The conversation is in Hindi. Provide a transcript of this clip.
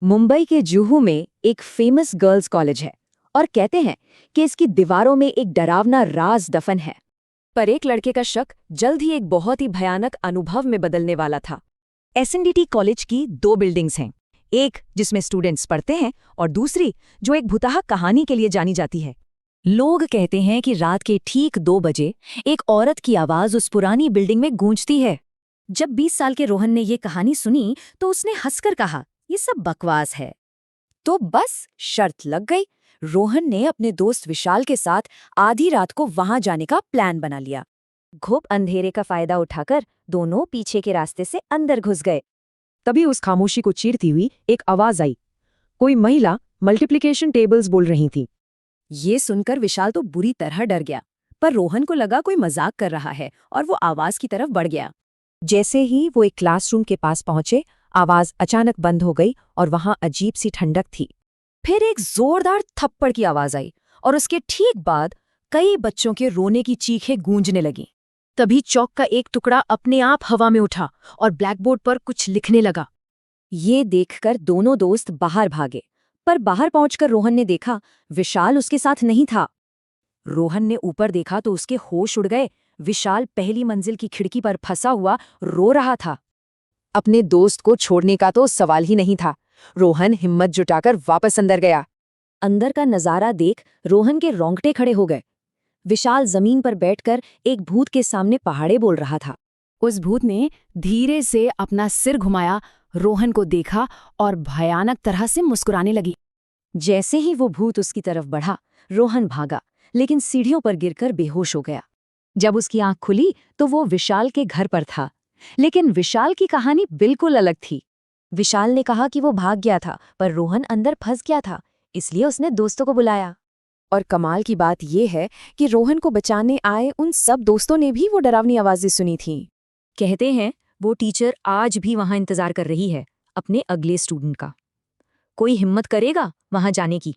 मुंबई के जुहू में एक फेमस गर्ल्स कॉलेज है और कहते हैं कि इसकी दीवारों में एक डरावना राज दफन है। पर एक लड़के का शक जल्द ही एक बहुत ही भयानक अनुभव में बदलने वाला था। एसएनडीटी कॉलेज की दो बिल्डिंग्स हैं, एक जिसमें स्टूडेंट्स पढ़ते हैं और दूसरी जो एक भुताहा कहानी के लिए जानी जाती है। लोग कहते हैं कि रात के ठीक 2 बजे एक औरत की आवाज उस पुरानी बिल्डिंग में गूंजती है। जब 20 साल के रोहन ने ये कहानी सुनी तो उसने हंसकर कहा, ये सब बकवास है। तो बस शर्त लग गई। रोहन ने अपने दोस्त विशाल के साथ आधी रात को वहां जाने का प्लान बना लिया। घुप अंधेरे का फायदा उठाकर दोनों पीछे के रास्ते से अंदर घुस गए। तभी उस खामोशी को चीरती हुई एक आवाज आई। कोई महिला मल्टीप्लिकेशन टेबल्स बोल रही थी। ये सुनकर विशाल तो बुरी तरह डर गया, पर रोहन को लगा कोई मजाक कर रहा है और वो आवाज की तरफ बढ़ गया। जैसे ही वो एक क्लासरूम के पास पहुंचे, आवाज अचानक बंद हो गई और वहां अजीब सी ठंडक थी। फिर एक जोरदार थप्पड़ की आवाज आई और उसके ठीक बाद कई बच्चों के रोने की चीखें गूंजने लगीं। तभी चौक का एक टुकड़ा अपने आप हवा में उठा और ब्लैकबोर्ड पर कुछ लिखने लगा। ये देखकर दोनों दोस्त बाहर भागे, पर बाहर पहुंचकर रोहन ने देखा विशाल उसके साथ नहीं था। रोहन ने ऊपर देखा तो उसके होश उड़ गए। विशाल पहली मंजिल की खिड़की पर फंसा हुआ रो रहा था। अपने दोस्त को छोड़ने का तो सवाल ही नहीं था। रोहन हिम्मत जुटाकर वापस अंदर गया। अंदर का नजारा देख रोहन के रोंगटे खड़े हो गए। विशाल जमीन पर बैठकर एक भूत के सामने पहाड़े बोल रहा था। उस भूत ने धीरे से अपना सिर घुमाया, रोहन को देखा और भयानक तरह से मुस्कुराने लगी। जैसे ही वो भूत उसकी तरफ बढ़ा, रोहन भागा, लेकिन सीढ़ियों पर गिरकर बेहोश हो गया। जब उसकी आंख खुली तो वो विशाल के घर पर था, लेकिन विशाल की कहानी बिल्कुल अलग थी। विशाल ने कहा कि वो भाग गया था, पर रोहन अंदर फंस गया था, इसलिए उसने दोस्तों को बुलाया। और कमाल की बात यह है कि रोहन को बचाने आए उन सब दोस्तों ने भी वो डरावनी आवाजें सुनी थीं। कहते हैं वो टीचर आज भी वहां इंतजार कर रही है अपने अगले स्टूडेंट का। कोई हिम्मत करेगा वहां जाने की?